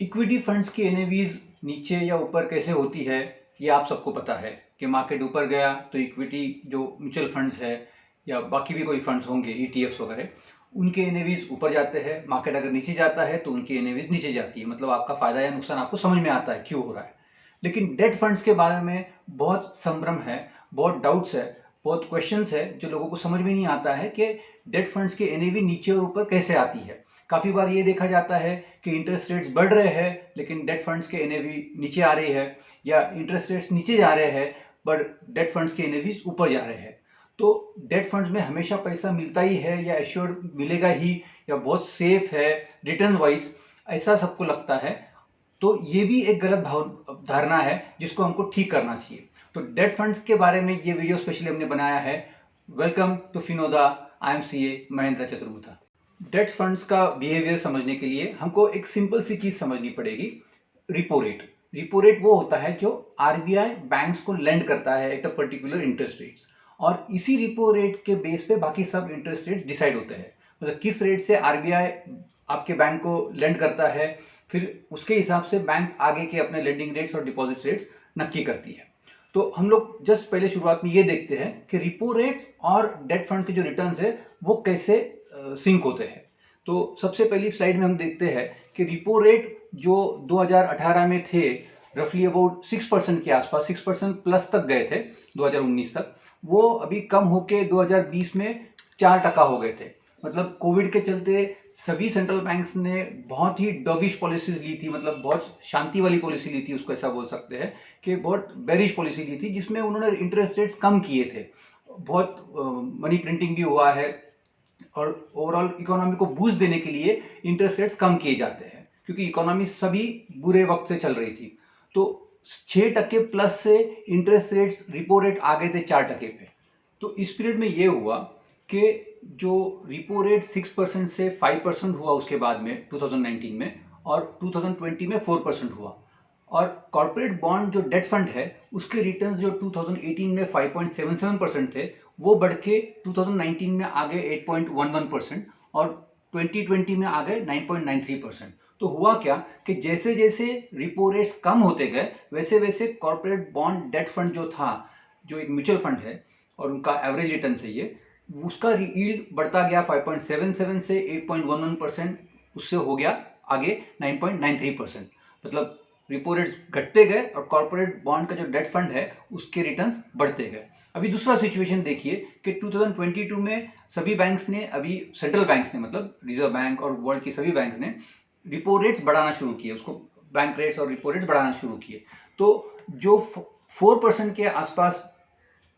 Equity funds की एनएवीज नीचे या ऊपर कैसे होती है, ये आप सबको पता है कि मार्केट ऊपर गया तो इक्विटी जो म्यूचुअल फंड्स है या बाकी भी कोई फंड्स होंगे ईटीएफ्स वगैरह, उनके एनएवीज ऊपर जाते हैं। मार्केट अगर नीचे जाता है तो उनकी एनएवीज नीचे जाती है। मतलब आपका फायदा या नुकसान आपको समझ में आता है क्यों हो रहा है। लेकिन डेट फंड्स के बारे में बहुत संभ्रम है, बहुत डाउट्स है, बहुत क्वेश्चंस है जो लोगों को समझ में नहीं आता है कि डेट फंड्स के एनएवी नीचे और ऊपर कैसे आती है। काफ़ी बार ये देखा जाता है कि इंटरेस्ट रेट्स बढ़ रहे हैं लेकिन डेट फंड्स के एनएवी नीचे आ रही है, या इंटरेस्ट रेट्स नीचे जा रहे हैं पर डेट फंड्स के एनएवी ऊपर जा रहे हैं। तो डेट फंड्स में हमेशा पैसा मिलता ही है या एश्योर्ड मिलेगा ही, या बहुत सेफ है रिटर्न वाइज, ऐसा सबको लगता है। तो ये भी एक गलत धारणा है जिसको हमको ठीक करना चाहिए। तो डेट फंड्स के बारे में ये वीडियो स्पेशली हमने बनाया है। Welcome to Finoda, I am CA Mahendra Chaturmutha. Debt funds का बिहेवियर समझने के लिए हमको एक सिंपल सी चीज समझनी पड़ेगी, रिपो रेट। रिपो रेट वो होता है जो आरबीआई बैंक्स को लेंड करता है at a particular interest rates, और इसी रिपो रेट के बेस पे बाकी सब इंटरेस्ट रेट डिसाइड होते हैं। मतलब किस रेट से आरबीआई आपके बैंक को लेंड करता है, फिर उसके हिसाब से बैंक आगे के अपने लेंडिंग रेट्स और डिपॉजिट रेट्स नक्की करती है। तो हम लोग जस्ट पहले शुरुआत में ये देखते हैं कि रिपो रेट्स और डेट फंड के जो रिटर्न्स है वो कैसे सिंक होते हैं। तो सबसे पहली स्लाइड में हम देखते हैं कि रिपो रेट जो 2018 में थे रफली अबाउट 6% के आसपास, 6% प्लस तक गए थे 2019 तक, वो अभी कम होके 2020 में 4% हो गए थे। मतलब कोविड के चलते सभी सेंट्रल बैंक्स ने बहुत ही डविश पॉलिसीज ली थी, मतलब बहुत शांति वाली पॉलिसी ली थी, उसको ऐसा बोल सकते हैं कि बहुत बेरिश पॉलिसी ली थी, जिसमें उन्होंने इंटरेस्ट रेट्स कम किए थे। बहुत मनी प्रिंटिंग भी हुआ है और ओवरऑल इकोनॉमी को बूस्ट देने के लिए इंटरेस्ट रेट्स कम किए जाते हैं, क्योंकि इकोनॉमी सभी बुरे वक्त से चल रही थी। तो 6% प्लस से इंटरेस्ट रेट्स रिपो रेट आ गए थे 4% पे। तो इस पीरियड में ये हुआ कि जो रिपो रेट 6% से 5% हुआ उसके बाद में 2019 में, और 2020 में 4% हुआ। और कॉर्पोरेट बॉन्ड जो डेट फंड है उसके रिटर्न्स जो 2018 में 5.77% थे, वो बढ़ के 2019 में आ गए 8.11%, और 2020 में आ गए 9.93%। तो हुआ क्या कि जैसे जैसे रिपो रेट्स कम होते गए वैसे वैसे कॉर्पोरेट बॉन्ड डेट फंड जो था, जो एक म्यूचुअल फंड है और उनका एवरेज रिटर्न है ये, उसका यील्ड बढ़ता गया 5.77 से 8.11%, उससे हो गया आगे 9.93%। मतलब रिपो रेट्स घटते गए और कॉर्पोरेट बॉन्ड का जो डेट फंड है उसके रिटर्न्स बढ़ते गए। अभी दूसरा सिचुएशन देखिए कि 2022 में सभी बैंक्स ने, अभी सेंट्रल बैंक्स ने, मतलब रिजर्व बैंक और वर्ल्ड की सभी बैंक्स ने रिपो रेट्स बढ़ाना शुरू किए, उसको बैंक रेट्स और रिपो रेट्स बढ़ाना शुरू किए। तो जो 4% के आसपास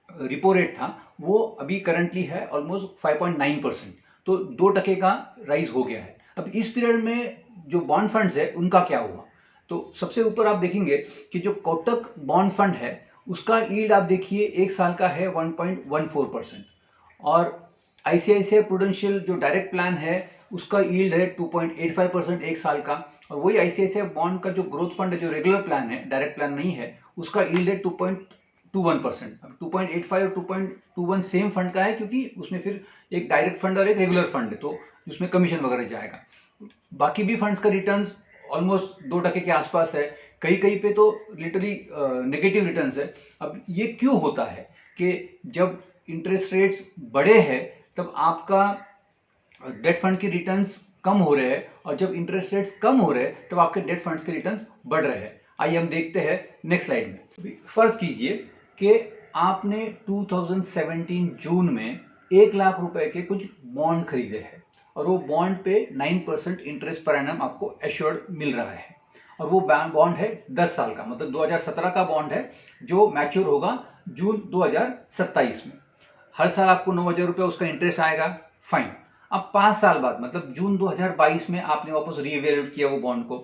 रिपो रेट था वो अभी करंटली है ऑलमोस्ट 5.9%। तो 2% का राइज हो गया है। अब इस पीरियड में जो बॉन्ड फंड्स है उनका क्या हुआ, तो सबसे ऊपर आप देखेंगे कि जो कोटक बॉन्ड फंड है उसका यील्ड आप देखिए एक साल का है 1.14%, और आईसीआईसीआई प्रूडेंशियल जो डायरेक्ट प्लान है उसका यील्ड है 2.85% एक साल का, और वही आईसीआईसीआई बॉन्ड का जो ग्रोथ फंड है जो रेगुलर प्लान है, डायरेक्ट प्लान नहीं है, उसका यील्ड है 2.21%। अब 2.85 और 2.21 सेम फंड का है, क्योंकि उसमें फिर एक डायरेक्ट फंड और एक रेगुलर फंड है, तो उसमें कमीशन वगैरह जाएगा। बाकी भी फंड्स का रिटर्न्स ऑलमोस्ट 2% के आसपास है, कहीं कहीं पे तो लिटरली नेगेटिव रिटर्न्स है। अब ये क्यों होता है कि जब इंटरेस्ट रेट्स बढ़े हैं तब आपका डेट फंड की रिटर्न्स कम हो रहे हैं, और जब इंटरेस्ट रेट्स कम हो रहे हैं तब आपके डेट फंड्स के रिटर्न्स बढ़ रहे हैं। आइए हम देखते हैं नेक्स्ट स्लाइड में। फर्ज कीजिए कि आपने 2017 जून में 1 लाख रुपए के कुछ बॉन्ड खरीदे हैं, और वो बॉन्ड पे 9% इंटरेस्ट पर एनम आपको एश्योर्ड मिल रहा है, और वो बॉन्ड है 10 साल का, मतलब 2017 का बॉन्ड है जो मैच्योर होगा जून 2027 में। हर साल आपको 9,000 रुपये उसका इंटरेस्ट आएगा, फाइन। अब 5 साल बाद मतलब जून 2022 में आपने वापस रीवैल्यूएट किया वो बॉन्ड को।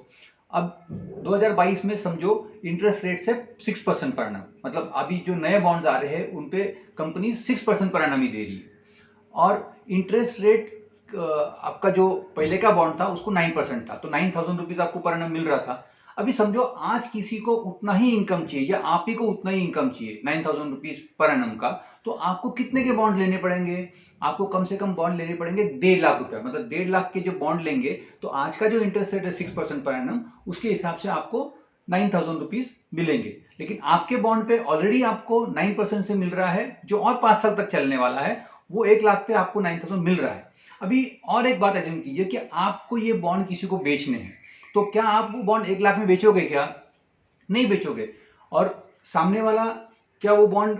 अब 2022 में समझो इंटरेस्ट रेट से 6% पर एनम, मतलब अभी जो नए बॉन्ड्स आ रहे हैं उन पे कंपनी 6% पर एनम ही दे रही है, और इंटरेस्ट रेट आपका जो पहले का बॉन्ड था उसको 9% था, तो 9,000 रुपीज आपको पर एनम मिल रहा था। अभी समझो आज किसी को उतना ही इनकम चाहिए या आप ही को उतना ही इनकम चाहिए 9,000 रुपीज पर एनम का, तो आपको कितने के बॉन्ड लेने पड़ेंगे? आपको कम से कम बॉन्ड लेने पड़ेंगे 1.5 लाख रुपया, मतलब 1.5 लाख के जो बॉन्ड लेंगे तो आज का जो इंटरेस्ट रेट है 6% पर एनम, उसके हिसाब से आपको 9,000 रुपीज मिलेंगे। लेकिन आपके बॉन्ड पे ऑलरेडी आपको 9% से मिल रहा है, जो और 5 साल तक चलने वाला है, वो 1 लाख पे आपको 9,000 मिल रहा है। अभी और एक बात एज्यूम कीजिए कि आपको ये बॉन्ड किसी को बेचने हैं, तो क्या आप वो बॉन्ड 1 लाख में बेचोगे क्या? नहीं बेचोगे। और सामने वाला क्या वो बॉन्ड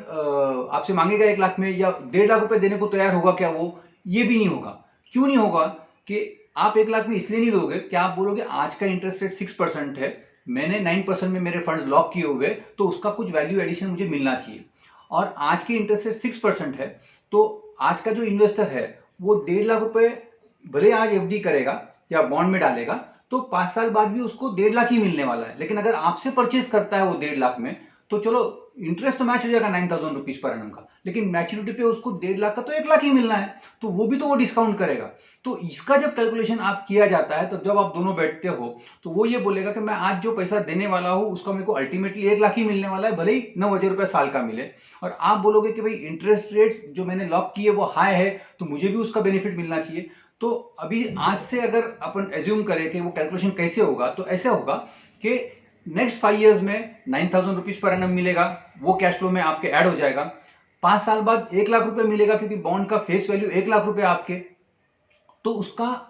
आपसे मांगेगा 1 लाख में, या 1.5 लाख रुपए देने को तैयार होगा क्या वो? ये भी नहीं होगा। क्यों नहीं होगा? कि आप 1 लाख में इसलिए नहीं दोगे कि आप बोलोगे आज का इंटरेस्ट रेट 6% है, मैंने 9% में मेरे फंड्स लॉक किए हुए, तो उसका कुछ वैल्यू एडिशन मुझे मिलना चाहिए। और आज की इंटरेस्ट रेट 6% है, तो आज का जो इन्वेस्टर है वो 1.5 लाख रुपए भले आज एफडी करेगा या बॉन्ड में डालेगा, तो 5 साल बाद भी उसको 1.5 लाख ही मिलने वाला है। लेकिन अगर आपसे परचेज करता है वो 1.5 लाख में, तो चलो इंटरेस्ट तो मैच हो जाएगा 9,000 रुपीज पर एनम का, लेकिन मैच्योरिटी पे उसको 1.5 लाख का तो 1 लाख ही मिलना है, तो वो भी तो वो डिस्काउंट करेगा। तो इसका जब कैलकुलेशन आप किया जाता है, तो जब आप दोनों बैठते हो तो वो ये बोलेगा कि मैं आज जो पैसा देने वाला हूँ उसका मेरे को अल्टीमेटली 1 लाख ही मिलने वाला है, भले ही 9,000 रुपये साल का मिले। और आप बोलोगे कि भाई इंटरेस्ट रेट्स जो मैंने लॉक किए वो हाई है, तो मुझे भी उसका बेनिफिट मिलना चाहिए। तो अभी आज से अगर अपन एज्यूम करें कि वो कैलकुलेशन कैसे होगा, तो ऐसे होगा कि नेक्स्ट 5 इयर्स में 9,000 रुपीज पर एनम मिलेगा, वो कैश फ्लो में आपके ऐड हो जाएगा। 5 साल बाद 1 लाख रुपए मिलेगा, क्योंकि बॉन्ड का फेस वैल्यू 1 लाख रुपए आपके, तो उसका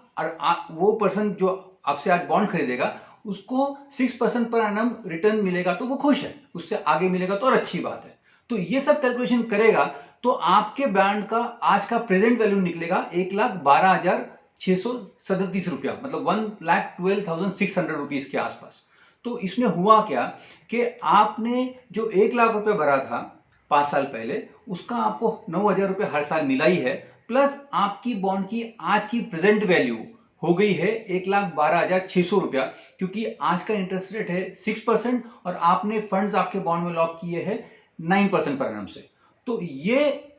वो पर्सन जो आपसे आज बॉन्ड खरीदेगा उसको 6% पर एनम रिटर्न मिलेगा, तो वो खुश है। उससे आगे मिलेगा तो और अच्छी बात है। तो ये सब कैलकुलेशन करेगा तो आपके बॉन्ड का आज का प्रेजेंट वैल्यू निकलेगा 1,12,637 रुपया, मतलब 1,12,600 रुपीज के आसपास। तो इसमें हुआ क्या कि आपने जो 1 लाख रुपए भरा था 5 साल पहले, उसका आपको 9,000 रुपये हर साल मिला ही है, प्लस आपकी बॉन्ड की आज की प्रेजेंट वैल्यू हो गई है 1,12,600 रुपया, क्योंकि आज का इंटरेस्ट रेट है 6% और आपने फंड्स आपके बॉन्ड में लॉक किए हैं 9% पर एनम से। तो ये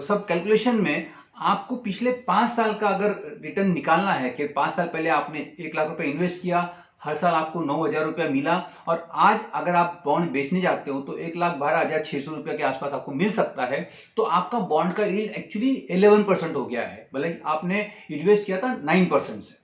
सब कैलकुलेशन में आपको पिछले 5 साल का अगर रिटर्न निकालना है कि 5 साल पहले आपने 1 लाख रुपए इन्वेस्ट किया, हर साल आपको 9,000 रुपया मिला, और आज अगर आप बॉन्ड बेचने जाते हो तो 1,12,600 रुपया के आसपास आपको मिल सकता है, तो आपका बॉन्ड का यील्ड एक्चुअली 11% हो गया है, भले आपने इन्वेस्ट किया था 9% से।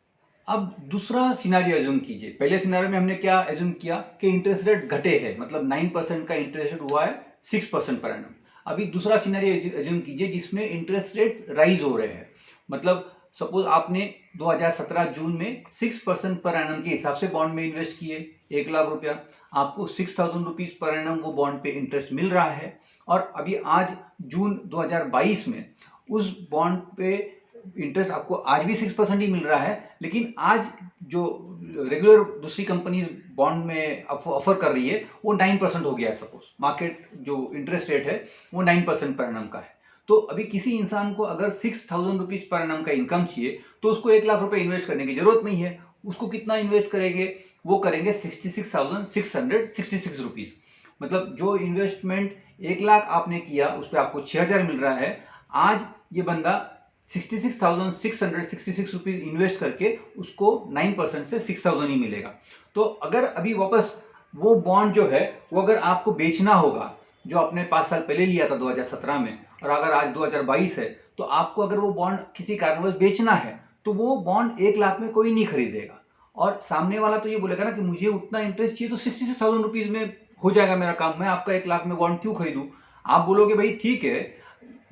अब दूसरा सिनारियो एज्यूम कीजिए। पहले सिनारियो में हमने क्या एज्यूम किया कि इंटरेस्ट रेट घटे है, मतलब 9% का इंटरेस्ट रेट हुआ है 6% पर एनम। अभी दूसरा सिनारियो एज्यूम कीजिए जिसमें इंटरेस्ट रेट्स राइज हो रहे हैं, मतलब सपोज आपने 2017 जून में 6% पर एनम के हिसाब से बॉन्ड में इन्वेस्ट किए 1 लाख रुपया, आपको 6,000 रुपीज पर एनम वो बॉन्ड पे इंटरेस्ट मिल रहा है। और अभी आज जून 2022 में उस बॉन्ड पे इंटरेस्ट आपको आज भी 6% ही मिल रहा है, लेकिन आज जो रेगुलर दूसरी कंपनीज बॉन्ड में ऑफर कर रही है वो 9% हो गया है। सपोज मार्केट जो इंटरेस्ट रेट है वो 9% पर एनम का है। तो अभी किसी इंसान को अगर 6,000 रुपीज पर एनम का इनकम चाहिए, तो उसको 1 लाख रुपए इन्वेस्ट करने की जरूरत नहीं है। उसको कितना इन्वेस्ट करेंगे? वो करेंगे 66,666 रुपीज, मतलब जो इन्वेस्टमेंट 1 लाख आपने किया उस पर आपको 6,000 मिल रहा है, आज ये बंदा 66,666 रुपीज इन्वेस्ट करके उसको 9% से 6,000 ही मिलेगा। तो अगर अभी वापस वो बॉन्ड जो है वो अगर आपको बेचना होगा, जो आपने 5 साल पहले लिया था 2017 में, और अगर आज 2022 है, तो आपको अगर वो बॉन्ड किसी कारणवश बेचना है, तो वो बॉन्ड 1 लाख में कोई नहीं खरीदेगा। और सामने वाला तो ये बोलेगा ना कि मुझे उतना इंटरेस्ट चाहिए तो 66,000 रुपीज में हो जाएगा मेरा काम, मैं आपका 1 लाख में बॉन्ड क्यों खरीदूं? आप बोलोगे भाई ठीक है,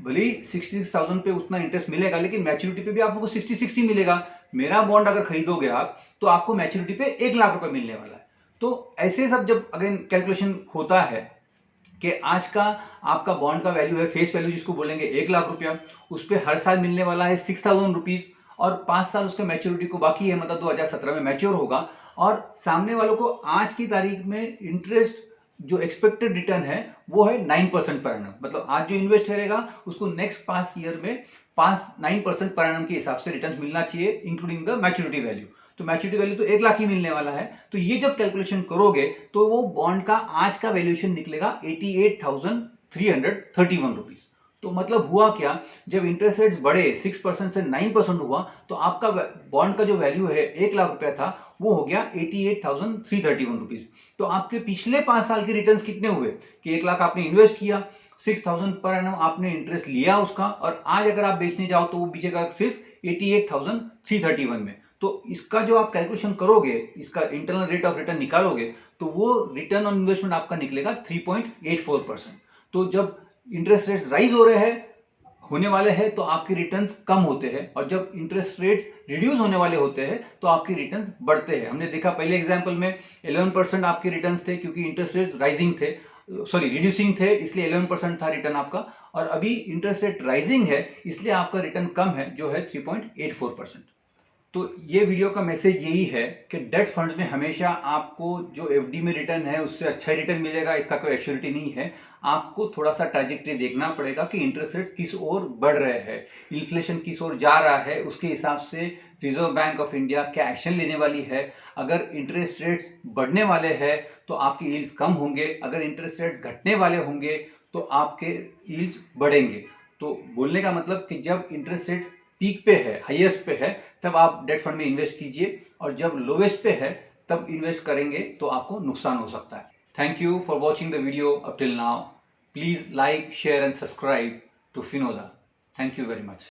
भले ही 66,000 पे उतना इंटरेस्ट मिलेगा, लेकिन मैच्योरिटी पे भी आपको 66 ही मिलेगा। मेरा बॉन्ड अगर खरीदोगे आप, तो आपको मैच्योरिटी पे 1 लाख रुपए मिलने वाला है। तो ऐसे सब जब अगेन कैलकुलेशन होता है कि आज का आपका बॉन्ड का वैल्यू है, फेस वैल्यू जिसको बोलेंगे 1 लाख रुपया, उस पर हर साल मिलने वाला है 6,000 रुपीज, और 5 साल उसका मैच्योरिटी को बाकी है, मतलब 2017 में मैच्योर होगा। और सामने वालों को आज की तारीख में इंटरेस्ट जो एक्सपेक्टेड रिटर्न है वो है 9% पर एनम, मतलब आज जो इन्वेस्ट करेगा उसको नेक्स्ट 5 ईयर में 9% पर एनम के हिसाब से रिटर्न मिलना चाहिए, इंक्लूडिंग द मैच्योरिटी वैल्यू। तो मैच्योरिटी वैल्यू तो 1 लाख ही मिलने वाला है। तो ये जब कैलकुलेशन करोगे तो वो बॉन्ड का आज का वैल्यूएशन निकलेगा 88,331 रुपीज। तो मतलब हुआ क्या, जब इंटरेस्ट रेट्स बढ़े 6% से 9% हुआ, तो आपका बॉन्ड का जो वैल्यू है 1 लाख रुपया था, वो हो गया 88,331 रुपीज। तो आपके पिछले 5 साल के रिटर्न्स कितने हुए कि 1 लाख आपने इन्वेस्ट किया, 6,000 पर एनम आपने इंटरेस्ट लिया उसका, और आज अगर आप बेचने जाओ तो वो बेचेगा सिर्फ 88,331 में। तो इसका जो आप कैलकुलेशन करोगे, इसका इंटरनल रेट ऑफ रिटर्न निकालोगे, तो वो रिटर्न ऑन इन्वेस्टमेंट आपका निकलेगा 3.84%। तो जब इंटरेस्ट रेट्स राइज हो रहे हैं, होने वाले हैं, तो आपके रिटर्न्स कम होते हैं, और जब इंटरेस्ट रेट्स रिड्यूस होने वाले होते हैं तो आपके रिटर्न्स बढ़ते हैं। हमने देखा पहले एग्जांपल में 11% आपके रिटर्न्स थे क्योंकि इंटरेस्ट रेट्स राइजिंग थे, सॉरी रिड्यूसिंग थे, इसलिए 11% था रिटर्न आपका, और अभी इंटरेस्ट रेट राइजिंग है इसलिए आपका रिटर्न कम है जो है 3.84%। तो ये वीडियो का मैसेज यही है कि डेट फंड्स में हमेशा आपको जो एफडी में रिटर्न है उससे अच्छा ही रिटर्न मिलेगा, इसका कोई एश्योरिटी नहीं है। आपको थोड़ा सा ट्रैजेक्टरी देखना पड़ेगा कि इंटरेस्ट रेट्स किस ओर बढ़ रहे हैं, इन्फ्लेशन किस ओर जा रहा है, उसके हिसाब से रिजर्व बैंक ऑफ इंडिया क्या एक्शन लेने वाली है। अगर इंटरेस्ट रेट्स बढ़ने वाले हैं तो आपके यील्ड्स कम होंगे, अगर इंटरेस्ट रेट्स घटने वाले होंगे तो आपके यील्ड्स बढ़ेंगे। तो बोलने का मतलब कि जब इंटरेस्ट रेट्स पीक पे है, हाईएस्ट पे है, तब आप डेट फंड में इन्वेस्ट कीजिए, और जब लोवेस्ट पे है तब इन्वेस्ट करेंगे तो आपको नुकसान हो सकता है। Thank you for watching the video up till now. Please like, share and subscribe to Finoja. Thank you very much.